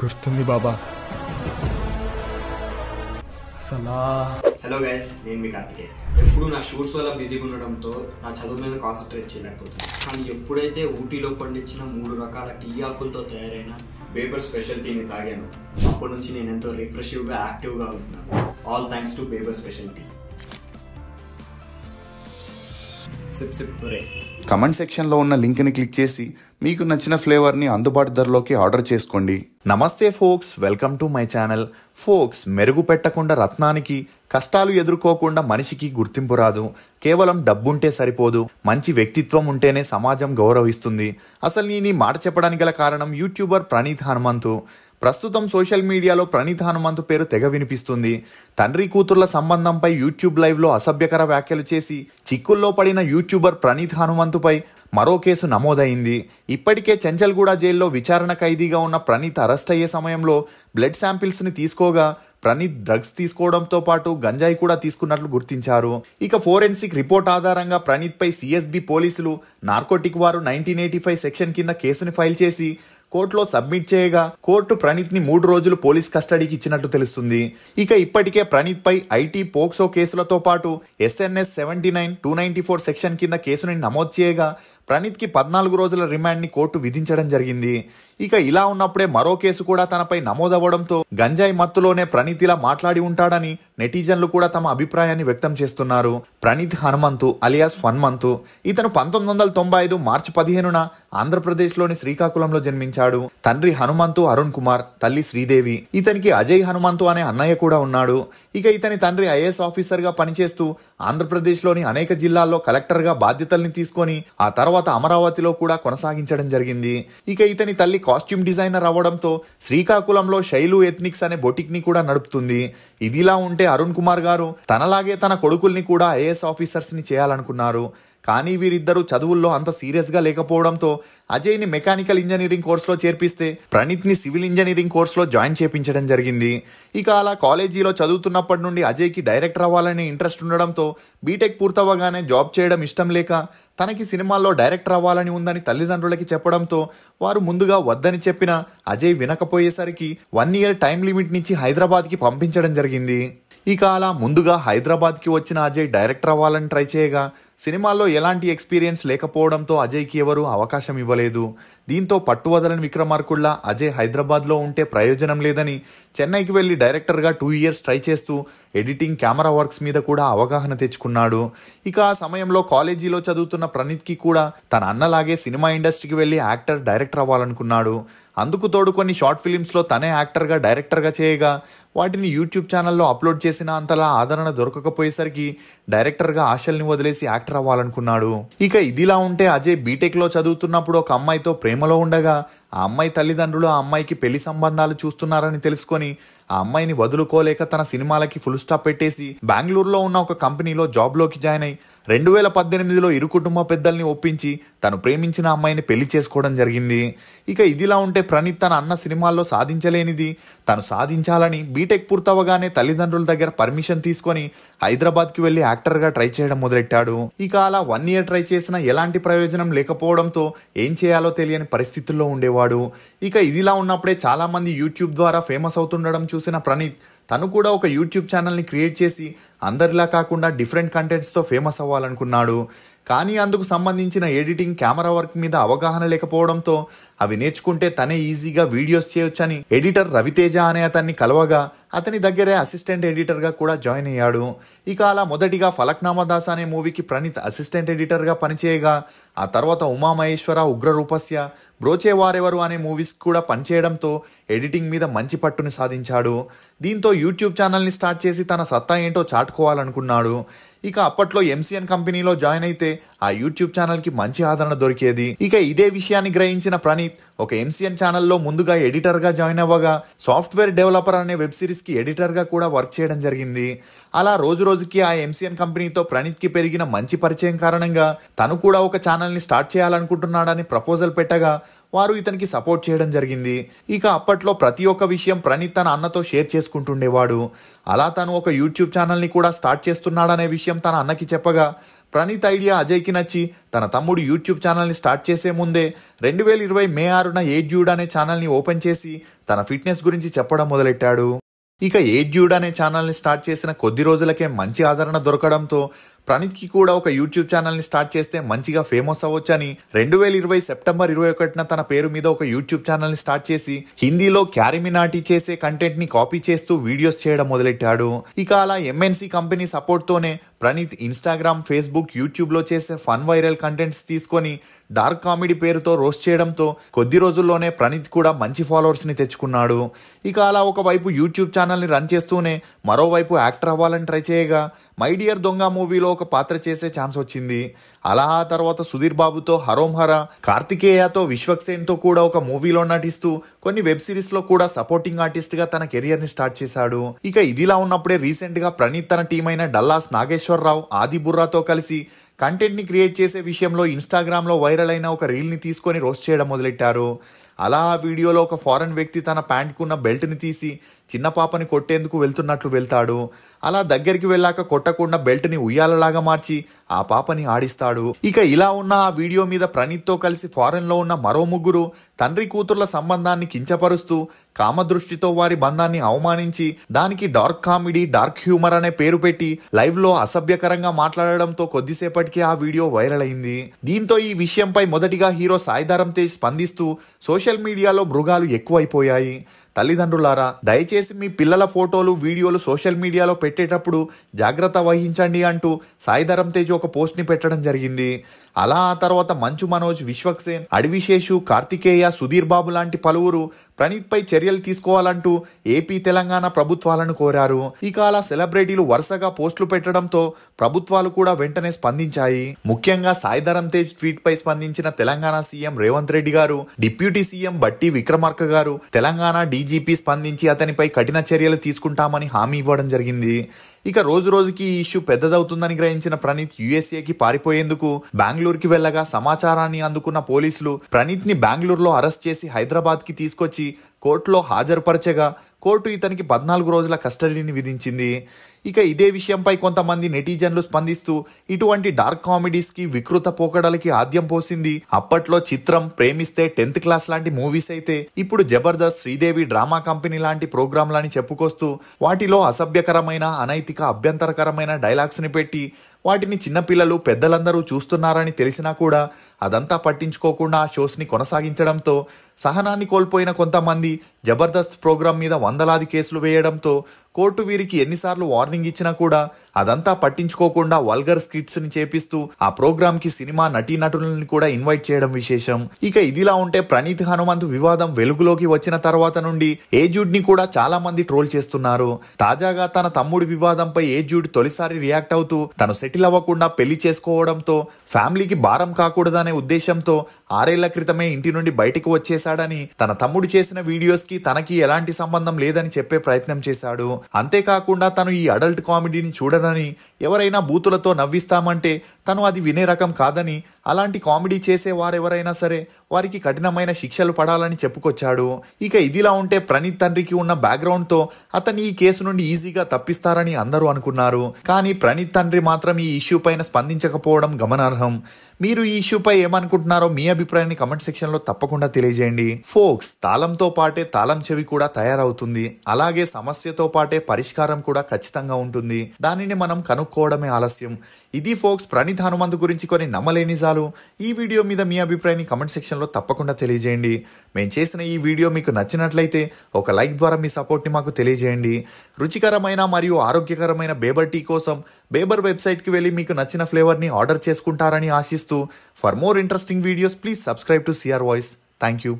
గుర్తుంది బాబా. Salaar. Hello guys, నేను మీ కార్తికేయ. ఎప్పుడు నా షూట్స్ వల్ల బిజీగా ఉండడంతో నా చదువు మీద కాన్సన్ట్రేట్ చేయలేకపోతున్నాను. కానీ ఎప్పుడైతే ఊటీలో పండించిన 3 రకాల టీ ఆకులతో తయారైన బేబర్ స్పెషల్ టీని తాగాను, అప్పటి నుంచి నేను ఎంతో రిఫ్రెషివ్గా యాక్టివ్గా ఉంటున్నాను. ఆల్ థ్యాంక్స్ టు బేబర్ స్పెషల్ టీ. సిప్ సిప్ ఒరే. కమెంట్ సెక్షన్లో ఉన్న లింక్ని క్లిక్ చేసి మీకు నచ్చిన ఫ్లేవర్ని అందుబాటు ధరలోకి ఆర్డర్ చేసుకోండి. నమస్తే folks, welcome to my channel. Folks, మెరుగు పెట్టకుండా రత్నానికి, కష్టాలు ఎదుర్కోకుండా మనిషికి గుర్తింపు రాదు. కేవలం డబ్బుంటే సరిపోదు, మంచి వ్యక్తిత్వం ఉంటేనే సమాజం గౌరవిస్తుంది. అసలు నేను ఈ మాట చెప్పడానికి గల కారణం యూట్యూబర్ ప్రణీత్ హనుమంతు. ప్రస్తుతం సోషల్ మీడియాలో ప్రణీత్ హనుమంతు పేరు తెగ వినిపిస్తుంది. తండ్రి కూతుర్ల సంబంధంపై యూట్యూబ్ లైవ్లో అసభ్యకర వ్యాఖ్యలు చేసి చిక్కుల్లో పడిన యూట్యూబర్ ప్రణీత్ హనుమంతుపై మరో కేసు నమోదైంది. ఇప్పటికే చెంచల్గూడ జైల్లో విచారణ ఖైదీగా ఉన్న ప్రణీత్ అరెస్ట్ అయ్యే సమయంలో బ్లడ్ శాంపిల్స్ని తీసుకోగా ప్రణీత్ డ్రగ్స్ తీసుకోవడంతో పాటు గంజాయి కూడా తీసుకున్నట్లు గుర్తించారు. ఇక ఫోరెన్సిక్ రిపోర్ట్ ఆధారంగా ప్రణీత్పై సిఎస్బి పోలీసులు నార్కోటిక్ వారు 1985 సెక్షన్ కింద కేసుని ఫైల్ చేసి కోర్టులో సబ్మిట్ చేయగా కోర్టు ప్రణీత్ని 3 రోజులు పోలీస్ కస్టడీకి ఇచ్చినట్లు తెలుస్తుంది. ఇక ఇప్పటికే ప్రణీత్పై ఐటీ, పోక్సో కేసులతో పాటు ఎస్ఎన్ఎస్ 79, 294 సెక్షన్ కింద కేసుని నమోదు చేయగా ప్రణీత్కి 14 రోజుల రిమాండ్ని కోర్టు విధించడం జరిగింది. ఇక ఇలా ఉన్నప్పుడే మరో కేసు కూడా తనపై నమోదవ్వడంతో గంజాయి మత్తులోనే ప్రణీత్ ఇలా మాట్లాడి ఉంటాడని నెటిజన్లు కూడా తమ అభిప్రాయాన్ని వ్యక్తం చేస్తున్నారు. ప్రణీత్ హనుమంతు అలియాస్ ఫన్మంతు. ఇతను 1995 మార్చి 15న ఆంధ్రప్రదేశ్లోని శ్రీకాకుళంలో జన్మించాడు. తండ్రి హనుమంతు అరుణ్ కుమార్, తల్లి శ్రీదేవి. ఇతనికి అజయ్ హనుమంతు అనే అన్నయ్య కూడా ఉన్నాడు. ఇక ఇతని తండ్రి ఐఏఎస్ ఆఫీసర్గా పనిచేస్తూ ఆంధ్రప్రదేశ్లోని అనేక జిల్లాల్లో కలెక్టర్గా బాధ్యతల్ని తీసుకొని ఆ తర్వాత అమరావతిలో కూడా కొనసాగించడం జరిగింది. ఇక ఇతని తల్లి కాస్ట్యూమ్ డిజైనర్ అవ్వడంతో శ్రీకాకుళంలో శైలు ఎథ్నిక్స్ అనే బొటిక్ ని కూడా నడుపుతుంది. ఇదిలా ఉంటే అరుణ్ కుమార్ గారు తనలాగే తన కొడుకుల్ని కూడా ఐఏఎస్ ఆఫీసర్స్ ని చేయాలనుకున్నారు. కానీ వీరిద్దరూ చదువుల్లో అంత సీరియస్గా లేకపోవడంతో అజయ్ని మెకానికల్ ఇంజనీరింగ్ కోర్సులో చేర్పిస్తే ప్రణీత్ని సివిల్ ఇంజనీరింగ్ కోర్సులో జాయిన్ చేయించడం జరిగింది. ఇక అలా కాలేజీలో చదువుతున్నప్పటి నుండి అజయ్కి డైరెక్టర్ అవ్వాలనే ఇంట్రెస్ట్ ఉండడంతో బీటెక్ పూర్తవగానే జాబ్ చేయడం ఇష్టం లేక తనకి సినిమాల్లో డైరెక్టర్ అవ్వాలని ఉందని తల్లిదండ్రులకి చెప్పడంతో వారు ముందుగా వద్దని చెప్పిన అజయ్ వినకపోయేసరికి 1 year టైం లిమిట్ నుంచి హైదరాబాద్కి పంపించడం జరిగింది. ఇక అలా ముందుగా హైదరాబాద్కి వచ్చిన అజయ్ డైరెక్టర్ అవ్వాలని ట్రై చేయగా సినిమాల్లో ఎలాంటి ఎక్స్పీరియన్స్ లేకపోవడంతో అజయ్కి ఎవరూ అవకాశం ఇవ్వలేదు. దీంతో పట్టువదలని విక్రమార్కుల్లా అజయ్ హైదరాబాద్లో ఉంటే ప్రయోజనం లేదని చెన్నైకి వెళ్లి డైరెక్టర్గా 2 years ట్రై చేస్తూ ఎడిటింగ్, కెమెరా వర్క్స్ మీద కూడా అవగాహన తెచ్చుకున్నాడు. ఇక ఆ సమయంలో కాలేజీలో చదువుతున్న ప్రణీత్కి కూడా తన అన్నలాగే సినిమా ఇండస్ట్రీకి వెళ్లి యాక్టర్, డైరెక్టర్ అవ్వాలనుకున్నాడు. అందుకు తోడు కొన్ని షార్ట్ ఫిలిమ్స్లో తనే యాక్టర్గా, డైరెక్టర్గా చేయగా వాటిని యూట్యూబ్ ఛానల్లో అప్లోడ్ చేసిన అంతలా ఆదరణ దొరకకపోయేసరికి డైరెక్టర్గా ఆశల్ని వదిలేసి యాక్టర్ అవ్వాలనుకున్నాడు. ఇక ఇదిలా ఉంటే అజయ్ బీటెక్లో చదువుతున్నప్పుడు ఒక అమ్మాయితో ప్రేమలో ఉండగా ఆ అమ్మాయి తల్లిదండ్రులు ఆ అమ్మాయికి పెళ్లి సంబంధాలు చూస్తున్నారని తెలుసుకొని ఆ అమ్మాయిని వదులుకోలేక తన సినిమాలకి ఫుల్ స్టాప్ పెట్టేసి బెంగళూరులో ఉన్న ఒక కంపెనీలో జాబ్లోకి జాయిన్ అయి 2018లో ఇరు కుటుంబ పెద్దల్ని ఒప్పించి తను ప్రేమించిన అమ్మాయిని పెళ్లి చేసుకోవడం జరిగింది. ఇక ఇదిలా ఉంటే ప్రణీత్ తన అన్న సినిమాల్లో సాధించలేనిది తను సాధించాలని బీటెక్ పూర్తవగానే తల్లిదండ్రుల దగ్గర పర్మిషన్ తీసుకొని హైదరాబాద్కి వెళ్లి యాక్టర్గా ట్రై చేయడం మొదలెట్టాడు. ఇక అలా 1 year ట్రై చేసినా ఎలాంటి ప్రయోజనం లేకపోవడంతో ఏం చేయాలో తెలియని పరిస్థితుల్లో ఉండేవాడు. ఇక ఇదిలా ఉన్నప్పుడే చాలా మంది యూట్యూబ్ ద్వారా ఫేమస్ అవుతుండడం చూసిన ప్రణీత్ తను కూడా ఒక యూట్యూబ్ ఛానల్ని క్రియేట్ చేసి అందరిలా కాకుండా డిఫరెంట్ కంటెంట్స్తో ఫేమస్ అవ్వాలనుకున్నాడు. కానీ అందుకు సంబంధించిన ఎడిటింగ్, కెమెరా వర్క్ మీద అవగాహన లేకపోవడంతో అవి నేర్చుకుంటే తనే ఈజీగా వీడియోస్ చేయొచ్చని ఎడిటర్ రవితేజ అనే అతన్ని కలవగా అతని దగ్గరే అసిస్టెంట్ ఎడిటర్గా కూడా జాయిన్ అయ్యాడు. ఇక అలా మొదటిగా ఫలక్నామా దాస్ అనే మూవీకి ప్రణీత్ అసిస్టెంట్ ఎడిటర్గా పనిచేయగా ఆ తర్వాత ఉమామహేశ్వర, ఉగ్రరూపస్య, బ్రోచే వారెవరు అనే మూవీస్ కూడా పనిచేయడంతో ఎడిటింగ్ మీద మంచి పట్టుని సాధించాడు. దీంతో యూట్యూబ్ ఛానల్ని స్టార్ట్ చేసి తన సత్తా ఏంటో చాటుకోవాలనుకున్నాడు. ఇక అప్పట్లో ఎంసీఎన్ కంపెనీలో జాయిన్ అయితే ఆ యూట్యూబ్ ఛానల్కి మంచి ఆదరణ దొరికేది. ఇక ఇదే విషయాన్ని గ్రహించిన ప్రణీత్ ఒక ఎంసీఎన్ ఛానల్లో ముందుగా ఎడిటర్గా జాయిన్ అవ్వగా సాఫ్ట్వేర్ డెవలపర్ అనే వెబ్ సిరీస్కి ఎడిటర్గా కూడా వర్క్ చేయడం జరిగింది. అలా రోజు రోజుకి ఆ ఎంసీఎన్ కంపెనీతో ప్రణీత్కి పెరిగిన మంచి పరిచయం కారణంగా తను కూడా ఒక ఛానల్ని స్టార్ట్ చేయాలనుకుంటున్నాడని ప్రపోజల్ పెట్టగా వారు ఇతనికి సపోర్ట్ చేయడం జరిగింది. ఇక అప్పట్లో ప్రతి ఒక్క విషయం ప్రణీత్ తన అన్నతో షేర్ చేసుకుంటుండేవాడు. అలా తను ఒక యూట్యూబ్ ఛానల్ని కూడా స్టార్ట్ చేస్తున్నాడనే విషయం తన అన్నకి చెప్పగా ప్రణీత్ ఐడియా అజయ్కి నచ్చి తన తమ్ముడు యూట్యూబ్ ఛానల్ని స్టార్ట్ చేసే ముందే 2020 మే 6న ఏజ్ డ్యూడ్ అనే ఛానల్ని ఓపెన్ చేసి తన ఫిట్నెస్ గురించి చెప్పడం మొదలెట్టాడు. ఇక ఏజ్ డ్యూడ్ అనే ఛానల్ని స్టార్ట్ చేసిన కొద్ది రోజులకే మంచి ఆదరణ దొరకడంతో ప్రణీత్కి కూడా ఒక యూట్యూబ్ ఛానల్ని స్టార్ట్ చేస్తే మంచిగా ఫేమస్ అవ్వచ్చని 2020 సెప్టెంబర్ 21న తన పేరు మీద ఒక యూట్యూబ్ ఛానల్ని స్టార్ట్ చేసి హిందీలో క్యారిమినాటి చేసే కంటెంట్ని కాపీ చేస్తూ వీడియోస్ చేయడం మొదలెట్టాడు. ఇక అలా ఎంఎన్సీ కంపెనీ సపోర్ట్తోనే ప్రణీత్ ఇన్స్టాగ్రామ్, ఫేస్బుక్, యూట్యూబ్లో చేసే ఫన్ వైరల్ కంటెంట్స్ తీసుకొని డార్క్ కామెడీ పేరుతో రోస్ట్ చేయడంతో కొద్ది రోజుల్లోనే ప్రణీత్ కూడా మంచి ఫాలోవర్స్ని తెచ్చుకున్నాడు. ఇక అలా ఒకవైపు యూట్యూబ్ ఛానల్ని రన్ చేస్తూనే మరోవైపు యాక్టర్ అవ్వాలని ట్రై చేయగా మై డియర్ దొంగ మూవీలో ఒక పాత్ర చేసే ఛాన్స్ వచ్చింది. అలా ఆ తర్వాత సుధీర్ బాబుతో హరోం హరా, కార్తికేయతో విశ్వక్సేన్తో కూడా ఒక మూవీలో నటిస్తూ కొన్ని వెబ్ సిరీస్లో కూడా సపోర్టింగ్ ఆర్టిస్ట్గా తన కెరియర్ని స్టార్ట్ చేశాడు. ఇక ఇదిలా ఉన్నప్పుడే రీసెంట్గా ప్రణీత్ తన టీం అయిన డల్లాస్ నాగేశ్వరరావు, ఆది బుర్రాతో కలిసి కంటెంట్ని క్రియేట్ చేసే విషయంలో ఇన్స్టాగ్రామ్లో వైరల్ అయిన ఒక రీల్ని తీసుకొని రోస్ట్ చేయడం మొదలెట్టారు. అలా ఆ వీడియోలో ఒక ఫారెన్ వ్యక్తి తన ప్యాంట్కున్న బెల్ట్ని తీసి చిన్న పాపని కొట్టేందుకు వెళ్తున్నట్లు వెళ్తాడు. అలా దగ్గరికి వెళ్ళాక కొట్టకుండా బెల్ట్ని ఉయ్యాలలాగా మార్చి ఆ పాపని ఆడిస్తాడు. ఇక ఇలా ఉన్న ఆ వీడియో మీద ప్రణీత్తో కలిసి ఫారెన్లో ఉన్న మరో ముగ్గురు తండ్రి కూతుర్ల సంబంధాన్ని కించపరుస్తూ కామదృష్టితో వారి బంధాన్ని అవమానించి దానికి డార్క్ కామెడీ, డార్క్ హ్యూమర్ అనే పేరు పెట్టి లైవ్లో అసభ్యకరంగా మాట్లాడడంతో కొద్దిసేపటికి ఆ వీడియో వైరల్ అయింది. దీంతో ఈ విషయంపై మొదటిగా హీరో సాయిధరమ్ తేజ్ స్పందిస్తూ సోషల్ మీడియాలో మృగాలు ఎక్కువైపోయాయి. తల్లిదండ్రులారా, దయచేసి మీ పిల్లల ఫోటోలు, వీడియోలు సోషల్ మీడియాలో పెట్టేటప్పుడు జాగ్రత్త వహించండి అంటూ సాయిధరమ్ తేజ్ ఒక పోస్ట్ని పెట్టడం జరిగింది. అలా ఆ తర్వాత మంచు మనోజ్, విశ్వక్సేన్, అడివిశేషు, కార్తికేయ, సుధీర్ బాబు లాంటి పలువురు ప్రణీత్పై చర్యలు తీసుకోవాలంటూ ఏపీ, తెలంగాణ ప్రభుత్వాలను కోరారు. ఇక అలా సెలబ్రిటీలు వరుసగా పోస్టులు పెట్టడంతో ప్రభుత్వాలు కూడా వెంటనే స్పందించాయి. ముఖ్యంగా సాయిధరమ్ తేజ్ ట్వీట్ పై స్పందించిన తెలంగాణ సీఎం రేవంత్ రెడ్డి గారు, డిప్యూటీ సీఎం బట్టి విక్రమార్క గారు, తెలంగాణ డీజీపీ స్పందించి అతనిపై కఠిన చర్యలు తీసుకుంటామని హామీ ఇవ్వడం జరిగింది. ఇక రోజు రోజుకి ఈ ఇష్యూ పెద్దదవుతుందని గ్రహించిన ప్రణీత్ యుఎస్ఏకి పారిపోయేందుకు బెంగళూరుకి వెళ్ళగా సమాచారాన్ని అందుకున్న పోలీసులు ప్రణీత్ని బెంగళూరులో అరెస్ట్ చేసి హైదరాబాద్కి తీసుకొచ్చి కోర్టులో హాజరుపరచగా కోర్టు ఇతనికి 14 రోజుల కస్టడీని విధించింది. ఇక ఇదే విషయంపై కొంతమంది నెటిజన్లు స్పందిస్తూ ఇటువంటి డార్క్ కామెడీస్కి, వికృత పోకడలకి ఆద్యం పోసింది అప్పట్లో చిత్రం, ప్రేమిస్తే, 10th క్లాస్ లాంటి మూవీస్ అయితే ఇప్పుడు జబర్దస్త్, శ్రీదేవి డ్రామా కంపెనీ లాంటి ప్రోగ్రాంలని చెప్పుకొస్తూ వాటిలో అసభ్యకరమైన, అనైతిక, అభ్యంతరకరమైన డైలాగ్స్ని పెట్టి వాటిని చిన్నపిల్లలు, పెద్దలందరూ చూస్తున్నారని తెలిసినా కూడా అదంతా పట్టించుకోకుండా ఆ షోస్ని కొనసాగించడంతో సహనాన్ని కోల్పోయిన కొంతమంది జబర్దస్త్ ప్రోగ్రాం మీద వందలాది కేసులు వేయడంతో కోర్టు వీరికి ఎన్నిసార్లు వార్నింగ్ ఇచ్చినా కూడా అదంతా పట్టించుకోకుండా వల్గర్ స్కిట్స్ని చేపిస్తూ ఆ ప్రోగ్రాంకి సినిమా నటీనటులని కూడా ఇన్వైట్ చేయడం విశేషం. ఇక ఇదిలా ఉంటే ప్రణీత్ హనుమంతు వివాదం వెలుగులోకి వచ్చిన తర్వాత నుండి ఏజుడ్ని కూడా చాలా మంది ట్రోల్ చేస్తున్నారు. తాజాగా తన తమ్ముడి వివాదంపై ఏజుడ్ తొలిసారి రియాక్ట్ అవుతూ తను సెటిల్ అవ్వకుండా పెళ్లి చేసుకోవడంతో ఫ్యామిలీకి భారం కాకూడదనే ఉద్దేశంతో 6 ఏళ్ల క్రితమే ఇంటి నుండి బయటకు వచ్చేశాడని, తన తమ్ముడు చేసిన వీడియోస్కి తనకి ఎలాంటి సంబంధం లేదని చెప్పే ప్రయత్నం చేశాడు. అంతేకాకుండా తను ఈ అడల్ట్ కామెడీని చూడనని, ఎవరైనా బూతులతో నవ్విస్తామంటే తను అది వినే రకం కాదని, అలాంటి కామెడీ చేసే వారెవరైనా సరే వారికి కఠినమైన శిక్షలు పడాలని చెప్పుకొచ్చాడు. ఇక ఇదిలా ఉంటే ప్రణీత్ తండ్రికి ఉన్న బ్యాక్గ్రౌండ్తో అతన్ని ఈ కేసు నుండి ఈజీగా తప్పిస్తారని అందరూ అనుకున్నారు. కానీ ప్రణీత్ తండ్రి మాత్రం ఈ ఇష్యూ పైన స్పందించకపోవడం గమనార్హం. మీరు ఈ ఇష్యూపై ఏమనుకుంటున్నారో మీ అభిప్రాయాన్ని కమెంట్ సెక్షన్లో తప్పకుండా తెలియజేయండి. ఫోక్స్, తాళంతో పాటే తాళం చెవి కూడా తయారవుతుంది. అలాగే సమస్యతో పాటే పరిష్కారం కూడా ఖచ్చితంగా ఉంటుంది. దానిని మనం కనుక్కోవడమే ఆలస్యం. ఇది ఫోక్స్ ప్రణీత్ హనుమంతు గురించి కొన్ని నమ్మలేని నిజాలు. ఈ వీడియో మీద మీ అభిప్రాయాన్ని కమెంట్ సెక్షన్లో తప్పకుండా తెలియజేయండి. మేము చేసిన ఈ వీడియో మీకు నచ్చినట్లయితే ఒక లైక్ ద్వారా మీ సపోర్ట్ని మాకు తెలియజేయండి. రుచికరమైన మరియు ఆరోగ్యకరమైన బేబర్ టీ కోసం బేబర్ వెబ్సైట్కి వెళ్ళి మీకు నచ్చిన ఫ్లేవర్ని ఆర్డర్ చేసుకుంటారని ఆశిస్తూ, for more interesting videos please subscribe to CR voice. Thank you.